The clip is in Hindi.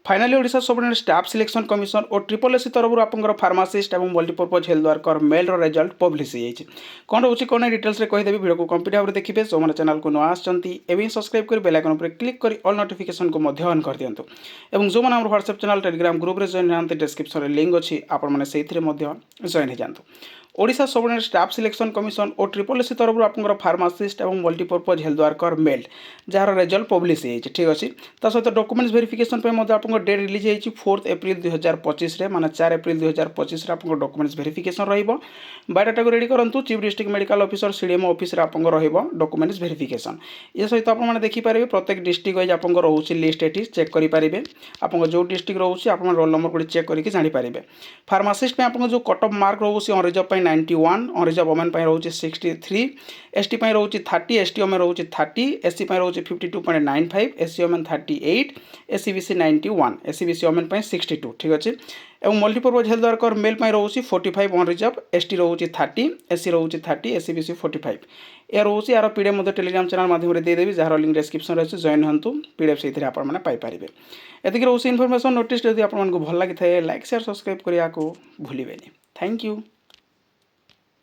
Finally Odisha subordinate staff selection commission और ट्रिपल एससी तरफ आपंकर फार्मासिस्ट और multipurpose health worker male result publish हो कौन रोचे कौन डिटेल्स कहीदेवी वीडियो को कंप्लीट भाव देखिए जो मैंने चैनल को नुआ आसमें सब्सक्राइब कर बेल आइकन पर क्लिक कर ऑल नोटिफिकेशन को ऑन कर दिंतु और जो मैंने व्हाट्सएप चैनल टेलीग्राम ग्रुप में जॉइन होते डिस्क्रिप्शन में लिंक अच्छी आपने जॉइन हो जातु Odisha subordinate staff selection commission और ट्रिपल एससी तरफ आपंकर फार्मासिस्ट और मल्टीपर्पज हेल्थ वर्कर मेल जार रिजल्ट पब्लिश हो ठीक अच्छे सहित डॉक्यूमेंट्स वेरिफिकेशन आप डेट रिलीज होती 4 एप्रिल 2025 माने 4 एप्रिल 2025 आप डॉक्यूमेंट्स वेरिफिकेशन बायोडाटा को रेडी करूँ chief district medical officer CDMO office रे डॉक्यूमेंट्स वेरिफिकेशन ये सहित आपने देखिपारे प्रत्येक डिस्ट्रिक्ट वाइज आप रोचे लिस्ट ये चेक करेंगे आप जो डिस्ट्रिक्ट रोचे आप रोल नंबर को चेक करके जानीपारे फार्मासिस्ट आप जो कट ऑफ मार्क रोचे on reserve 91 on reserve women रोचे 63 एसटी रोचे 30 एसटी ओमेन रोचे 30 एससी रोचे 52.95 SC women 38 SCBC 91 SCBC women 62 ठीक अच्छे और मल्टीपर्पज हेल्थ वर्कर मेल रोचे 45 ऑन रिजर्व एसटी रोचे 30 एससी रोचे 30 एससीबीसी 45 या रोचे यार पीडीएफ टेलीग्राम चैनल माध्यम देदेवी जार लिंक डिस्क्रिप्शन अच्छे जॉइन हूँ पीडीएफ से आपने पाइपर एतिक रोचे इनफॉरमेशन नोटिस जब आपको भल लगी लाइक शेयर सब्सक्राइब करने को भूलें थैंक यू।